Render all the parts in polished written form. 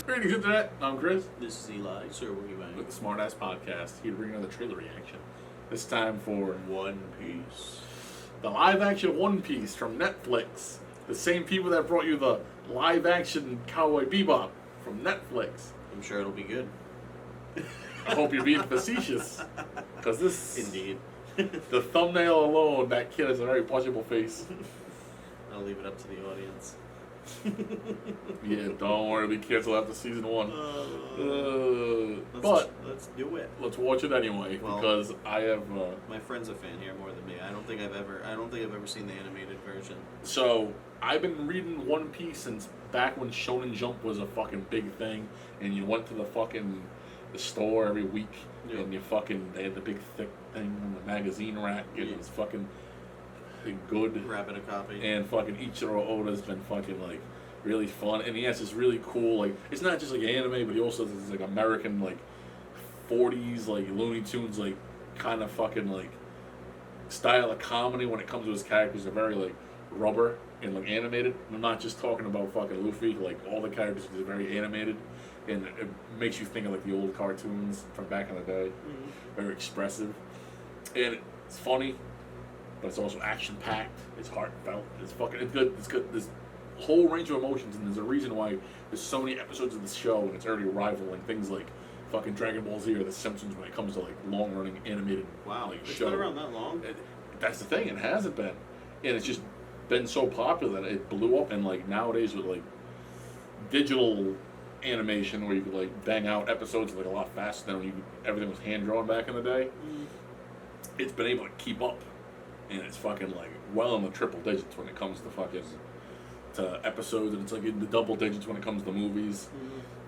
Greetings, Internet. I'm Chris. This is Eli, Sir Woogie Bang. With the SmartAssPodCast, here to bring another trailer reaction. This time for One Piece. the live-action One Piece from Netflix. The same people that brought you the live-action Cowboy Bebop from Netflix. I'm sure it'll be good. I hope you're being facetious, because this, Indeed. the thumbnail alone, that kid has a very punchable face. I'll leave it up to the audience. Yeah, don't worry, we cancel after season 1. Let's do it. Let's watch it anyway, Well, because I have. My friend's a fan here more than me. I don't think I've ever seen the animated version. So I've been reading One Piece since back when Shonen Jump was a fucking big thing, and you went to the store every week, Yep. and they had the big thick thing on the magazine rack, and it was fucking good. Grab it a copy. And fucking Eiichiro Oda's been fucking like really fun, and he has this really cool, like, it's not just like anime, but he also has this like American like 40s like Looney Tunes like kind of fucking like style of comedy when it comes to his characters. They're very like rubber and like animated. I'm not just talking about fucking Luffy. Like all the characters are very animated, and it makes you think of like the old cartoons from back in the day. Mm-hmm. Very expressive, and it's funny, but it's also action packed. It's heartfelt. It's good. It's good. There's a whole range of emotions, and there's a reason why there's so many episodes of this show, and it's already rivaling things like fucking Dragon Ball Z or The Simpsons when it comes to like long running animated. Wow, like, it's show. been around that long. That's the thing. It hasn't been, and it's just been so popular that it blew up. And like nowadays with like digital animation, where you could like bang out episodes like a lot faster than when everything was hand drawn back in the day. It's been able to keep up, and it's fucking like well in the triple digits when it comes to fucking to episodes, and it's like in the double digits when it comes to movies.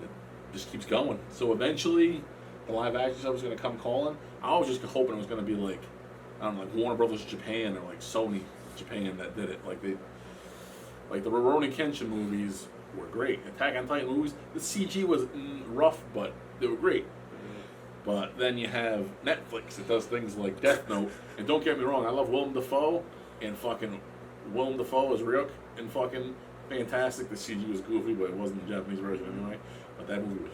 It just keeps going. So eventually, the live action stuff was gonna come calling. I was just hoping it was gonna be like, I don't know, like Warner Brothers Japan or like Sony Japan that did it. Like the Rurouni Kenshin movies were great. Attack on Titan movies, the CG was rough, but they were great. But then you have Netflix that does things like Death Note, and don't get me wrong, I love Willem Dafoe, and fucking Willem Dafoe as Ryuk, and fucking fantastic. The CG was goofy, but it wasn't the Japanese version anyway. But that movie was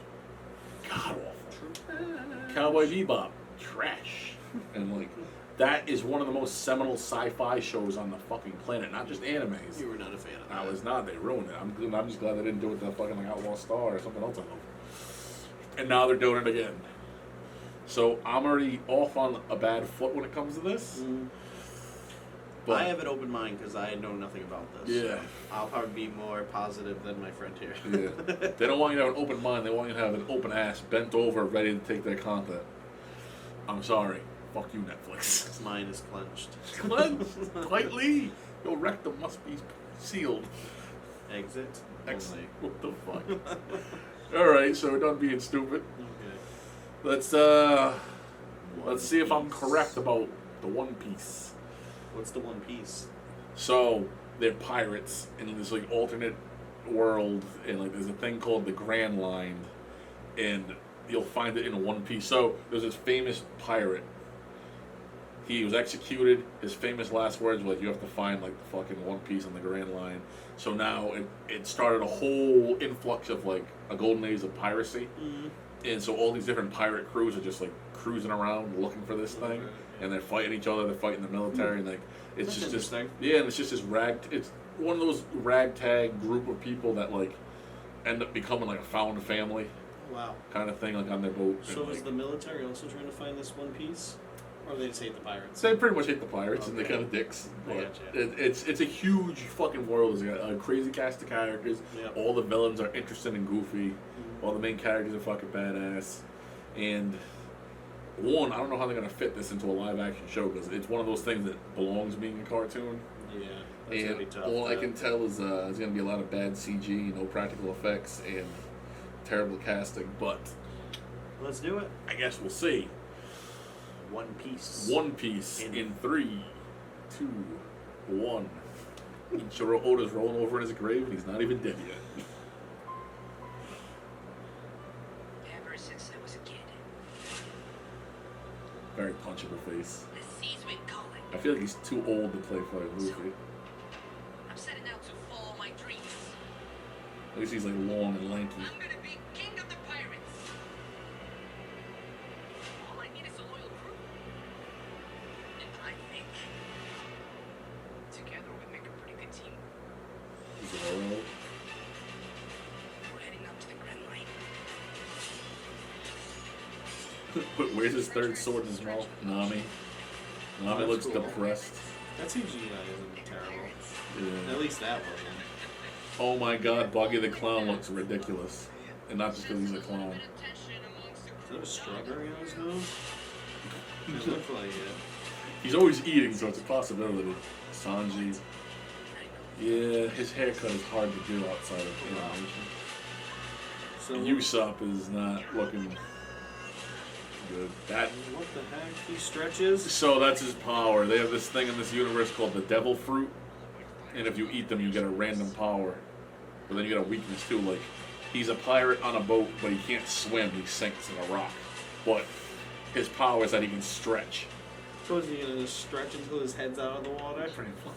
god awful. Cowboy Bebop, trash, and like that is one of the most seminal sci-fi shows on the fucking planet, not just animes. You were not a fan of that. I was not. They ruined it. I'm just glad they didn't do it with that fucking like Outlaw Star or something else I love. And now they're doing it again. So I'm already off on a bad foot when it comes to this. But I have an open mind because I know nothing about this. Yeah. So I'll probably be more positive than my friend here. Yeah. They don't want you to have an open mind. They want you to have an open ass, bent over, ready to take their content. I'm sorry. Fuck you, Netflix. Mine is clenched. Clenched. Tightly. Your rectum must be sealed. Exit. Only. What the fuck? Alright, so we're done being stupid. Okay. Let's see if I'm correct about the One Piece. What's the One Piece? So they're pirates in this like alternate world, and like there's a thing called the Grand Line, and you'll find it in One Piece. So there's this famous pirate. He was executed. His famous last words were like, "You have to find like the fucking One Piece on the Grand Line." So now it started a whole influx of like a golden age of piracy, and so all these different pirate crews are just like cruising around looking for this thing. And they're fighting each other. They're fighting the military, and like it's That's just interesting. yeah, and it's just this It's one of those ragtag group of people that like end up becoming like a found family Wow. kind of thing, like on their boat. So and, is like, the military also trying to find this One Piece? Or they just hate the pirates? they pretty much hate the pirates, and they're Okay. kind of dicks. I But gotcha. it's a huge fucking world. There's a crazy cast of characters. Yep. All the villains are interesting and goofy. All the main characters are fucking badass, and I don't know how they're gonna fit this into a live action show, because it's one of those things that belongs being a cartoon. Yeah, that's gonna be And tough. all I can tell is there's gonna be a lot of bad CG, no practical effects, and terrible casting. But Let's do it. I guess we'll see. One Piece. One Piece in 3, 2, 1. Eiichiro Oda's rolling over in his grave, and he's not even dead yet. Ever since I was a kid, Very punchable face. the seas went calling. I feel like he's too old to play for Luffy. I'm setting out to follow my dreams. At least he's like long and lanky. I'm gonna be But where's his third sword in his mouth? Nami. Nami That's looks cool. depressed. That CGI isn't terrible. Yeah. At least that wasn't. Oh my god, Buggy the Clown looks ridiculous. And not just because he's a clown. Is that a strawberry on his nose? It looked like it. He's always eating, so it's a possibility. Sanji. Yeah, his haircut is hard to do outside of animation. So Usopp is not looking good. That. what the heck? He stretches? So that's his power. They have this thing in this universe called the Devil Fruit, and if you eat them, you get a random power. But then you get a weakness too. Like he's a pirate on a boat, but he can't swim. He sinks in a rock. But his power is that he can stretch. So is he gonna just stretch until his head's out of the water? Pretty much.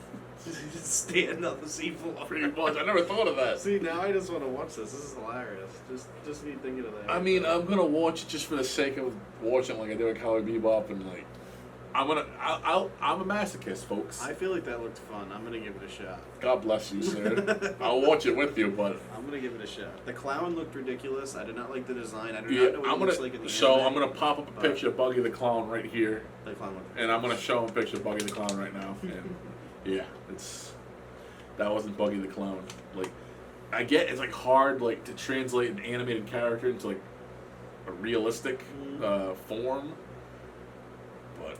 Just stand on the seafloor. Pretty much. I never thought of that. See, now I just want to watch this. This is hilarious. Just me thinking of that. I mean, I'm gonna watch it just for the sake of watching, like I do with Cowboy Bebop, and like, I'm a masochist, folks. I feel like that looked fun. I'm gonna give it a shot. God bless you, sir. I'll watch it with you, but I'm gonna give it a shot. The clown looked ridiculous. I did not like the design. I do yeah, not know what I'm it gonna. looks like in the So anime. I'm gonna pop up a picture of Buggy the Clown right here, The clown looked and I'm gonna show him a picture of Buggy the Clown right now. And yeah, that wasn't Buggy the Clown. Like, I get it's like hard like to translate an animated character into like a realistic form, but.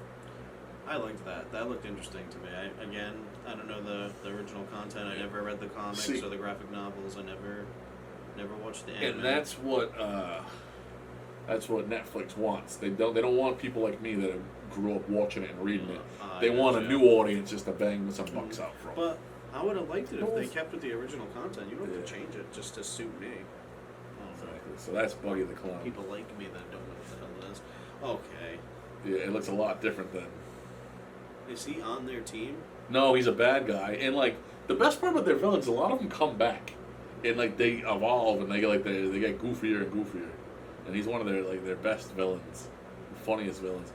I liked that. That looked interesting to me. I don't know the original content. I never read the comics or the graphic novels. I never watched the anime. And that's what Netflix wants. They don't want people like me that grew up watching it and reading it. They want a new audience just to bang some bucks out from. But I would have liked it if they kept with the original content. You don't have to change it just to suit me. Exactly. So that's Buggy the Clown. People like me that don't know what the hell it is. Okay. Yeah, it looks a lot different than. Is he on their team? No, he's a bad guy, and like the best part about their villains, a lot of them come back, and like they evolve and they get goofier and goofier, and he's one of their best villains, funniest villains.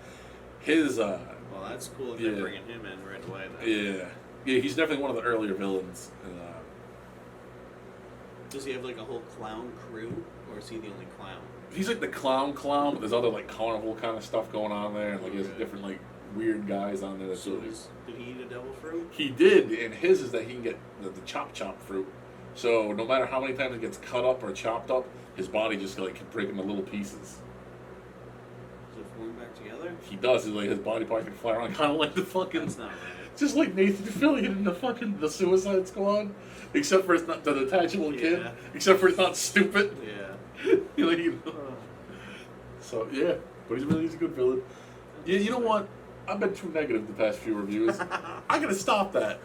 His Well, that's cool if yeah. they're bringing him in right away. Then. yeah, he's definitely one of the earlier villains. Does he have like a whole clown crew, or is he the only clown? He's like the clown, but there's other like carnival kind of stuff going on there, and like he has different like weird guys on there. That's So really, did he eat a devil fruit? he did, and his is that he can get the chop fruit. So no matter how many times it gets cut up or chopped up, his body just like can break into little pieces. Does it form back together? He does. It's like his body part can fly around, kind of like the fucking. That's not right. Just like Nathan Fillion in the Suicide Squad, except for it's not the detachable kid. Yeah. Except for it's not stupid. Yeah. So yeah, but he's a good villain. Yeah, you know what? I've been too negative the past few reviews. I gotta stop that.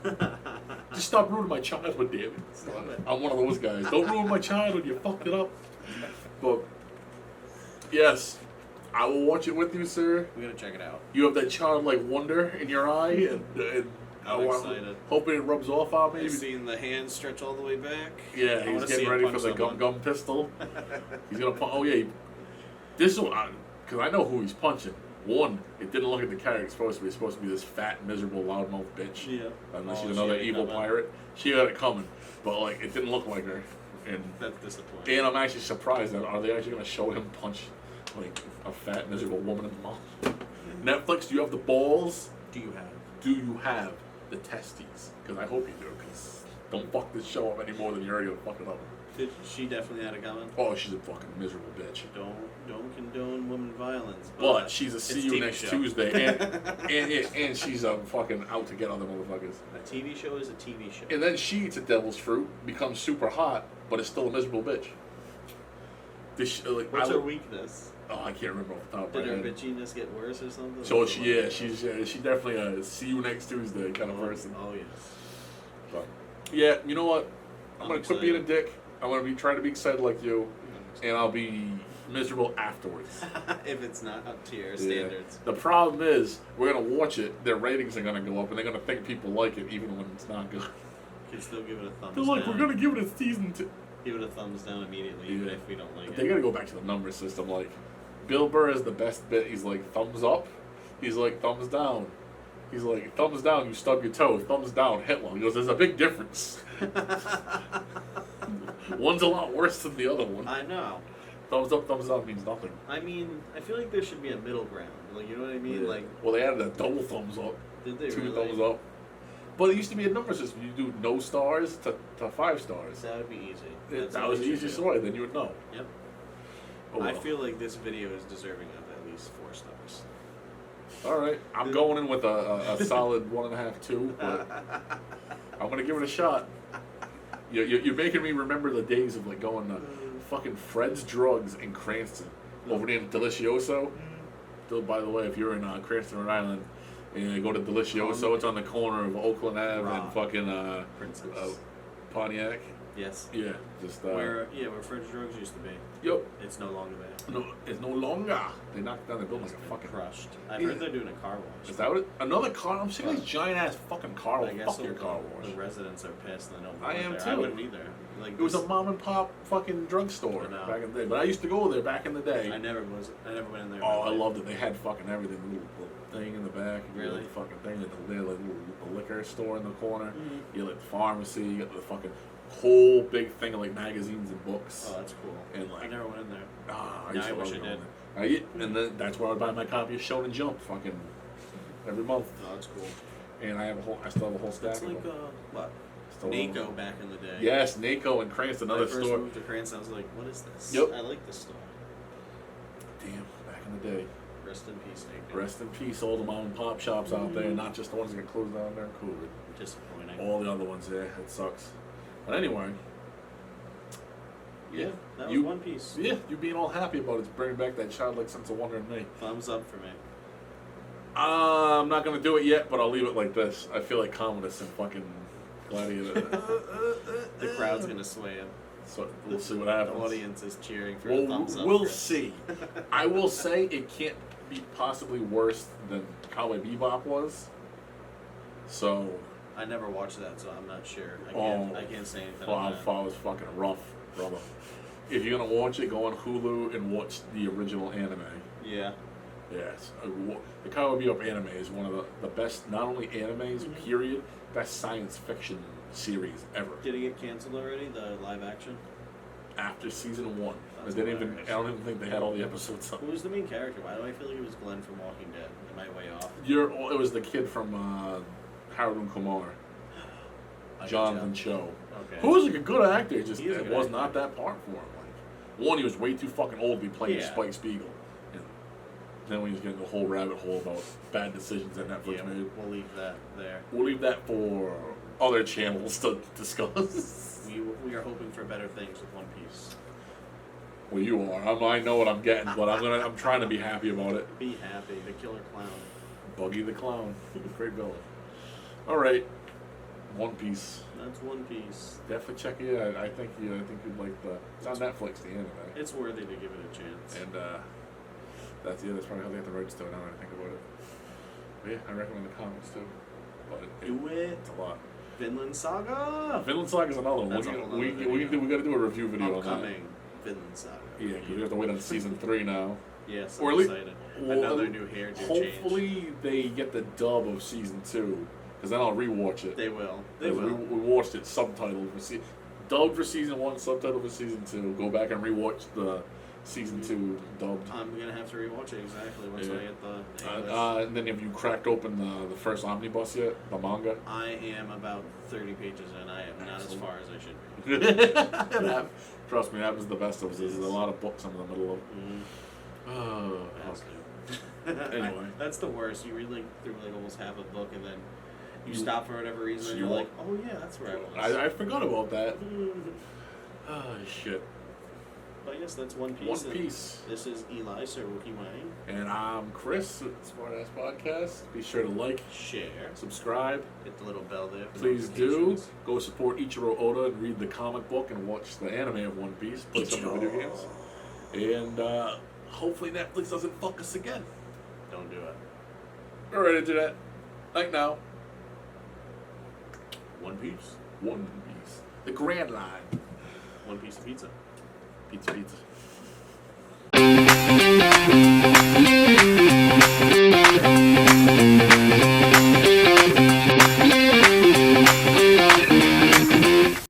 Just stop ruining my childhood, damn it. Stop it. I'm one of those guys. Don't ruin my childhood. You fucked it up. But yes, I will watch it with you, sir. We gotta check it out. You have that childlike wonder in your eye, and I'm excited. hoping it rubs off on me. I've seen the hand stretch all the way back. Yeah, I he's wanna see getting him ready for punch the someone. gum pistol. He's gonna punch. Oh yeah, this one because I know who he's punching. One, it didn't look like the character it's supposed to be. It's supposed to be this fat, miserable, loudmouth bitch. Yeah. Unless she's Oh, she another had it evil coming. pirate. She had it coming, but like it didn't look like her. And That's disappointing. and I'm actually surprised that are they actually gonna show him punch like a fat, miserable woman in the mouth? Netflix, do you have the balls? Do you have? Do you have the testes? Because I hope you do. Because don't fuck this show up any more than you're already gonna fuck it up. She definitely had it coming. Oh, she's a fucking miserable bitch. Don't condone woman violence. But she's a it's see you TV next show. Tuesday, and she's fucking out to get other motherfuckers. A TV show is a TV show. And then she eats a devil's fruit, becomes super hot, but is still a miserable bitch. What's her weakness? Oh, I can't remember off the top of Did my her head. bitchiness get worse or something? So she's definitely a see you next Tuesday kind of person. Oh yes. But yeah, you know what? I'm gonna quit excited. being a dick. I'm gonna be trying to be excited like you, and I'll be miserable afterwards. If it's not up to your standards. The problem is, we're gonna watch it. Their ratings are gonna go up, and they're gonna think people like it, even when it's not good. You can still give it a thumbs They're like, down. we're gonna give it a season 2. Give it a thumbs down immediately, even if we don't like But it. they gotta go back to the number system. Like, Bill Burr is the best bit. He's like, thumbs up. He's like, thumbs down. He's like, thumbs down, you stub your toe. Thumbs down, Hitler. He goes, there's a big difference. One's a lot worse than the other one. I know. Thumbs up, thumbs down means nothing. I mean, I feel like there should be a middle ground. Like, you know what I mean? Yeah. Like, well, they added a double thumbs up. did they 2 really? thumbs up. But it used to be a number system. You do no stars to 5 stars. That would be easy. That what was the we should easiest do. way. Then you would know. Yep. Oh, I well. feel like this video is deserving of at least 4 stars. All right, I'm going in with a solid 1.5, 2, but I'm gonna give it a shot. You're making me remember the days of like going to fucking Fred's Drugs in Cranston over near Delicioso. Still, by the way, if you're in Cranston, Rhode Island, and you go to Delicioso, it's on the corner of Oakland Ave and fucking Princess. Pontiac. Yes. Yeah, just where Fred's Drugs used to be. Yep. It's no longer there. No, it's no longer. They knocked down the building like a fucking. Crushed. I've Yeah. heard they're doing a car wash. Is that what another car? I'm sick of these giant ass fucking car wash. I guess Fuck your car wash. the residents are pissed and they don't I go am there. too. I wouldn't either. Like, It was a mom and pop fucking drugstore I know. back in the day, but I used to go there back in the day. I never went in there. Oh, I loved it. They had fucking everything. The little thing in the back. You Really? had the fucking thing. They had like a liquor store in the corner. Mhm. You had like the pharmacy. You got the fucking whole big thing of like magazines and books. Oh, that's cool. And, like- I never went in there. Ah, Yeah, used I to wish love I going did. there. And then that's where I would buy my copy of Shonen Jump fucking every month. Oh, that's cool. And I still have a whole stack It's of like them. what? Still have them. NACO back in the day. Yes, NACO and Cranston, When another I first store. moved to Cranston, I was like, what is this? Yep. I like this store. Damn, back in the day. Rest in peace, NACO. Rest in peace, all the mom and pop shops out there, not just the ones that get closed down during COVID. Disappointing. All the other ones, yeah, it sucks. But anyway, Yeah, that was You- One Piece. yeah, you being all happy about it's bringing back that childlike sense of wonder in me. Thumbs up for me. I'm not gonna do it yet, but I'll leave it like this. I feel like Commodus and fucking Gladiator. The crowd's gonna sway him. So we'll see what The happens. audience is cheering for a thumbs up. We'll see. I will say it can't be possibly worse than Cowboy Bebop was. So, I never watched that, so I'm not sure. I can't say anything wow, on that. it was fucking rough, brother. If you're gonna watch it, go on Hulu and watch the original anime. Yeah. Yes, the Cowboy Bebop anime is one of the best, not only animes, period, best science fiction series ever. Did it get canceled already, the live action? After season 1, That's I don't hilarious. even think they had all the episodes up. Who was the main character? Why do I feel like it was Glenn from Walking Dead? Am I way off? It was the kid from Harold and Kumar, Jonathan Cho. Okay. Who was like a good actor, just He is a it good was actor. not that part for him. Like, one, he was way too fucking old to be playing Yeah. Spike Spiegel. And then when he was getting the whole rabbit hole about bad decisions that Netflix Yeah, made. we'll leave that there. We'll leave that for other channels to discuss. We are hoping for better things with One Piece. Well, you are. I know what I'm getting, but I'm trying to be happy about it. Be happy, the killer clown. Buggy the Clown, great villain. All right, One Piece. That's One Piece. Definitely check it out. I think you'd like the. It's on Netflix, the anime. It's worthy to give it a chance. And that's probably how they have the rights to it now that I think about it. But yeah, I recommend the comics too. But Do it. it's a lot. Vinland Saga. Vinland Saga is another one. That's a whole nother video. We got to do a review video on that. Upcoming Vinland Saga. Yeah, because we have to wait on season 3 now. Yes, Or I'm at least- excited. Well, Another new hairdo change. Hopefully they get the dub of season 2, because then I'll rewatch it. They will. They 'Cause will. We watched it subtitled for dubbed for season 1, subtitled for season 2. Go back and rewatch the season 2 dubbed. I'm gonna have to rewatch it exactly once Yeah. I get the English. And then have you cracked open the first omnibus yet? The manga? I am about 30 pages in. I am not as Excellent. far as I should be. Trust me, that was the best of us. There's a lot of books I'm in the middle of. Mm, Oh, that's fuck. good. Anyway. That's the worst. You read like through like almost half a book and then you You- stop for whatever reason and you you're want- like, oh yeah, that's where I was. I forgot about that. Oh, shit. But yes, that's One Piece. One Piece. This is Eli, Sir Wookie Wang. And I'm Chris at SmartAssPodCast. Be sure to like, Share. subscribe. Hit the little bell there. for Please do. notifications. Go support Eiichiro Oda and read the comic book and watch the anime of One Piece. Play some of the video games. And hopefully Netflix doesn't fuck us again. Don't do it. Alright, Internet. Night now. One Piece. One Piece. The Grand Line. One piece of pizza. Pizza, pizza.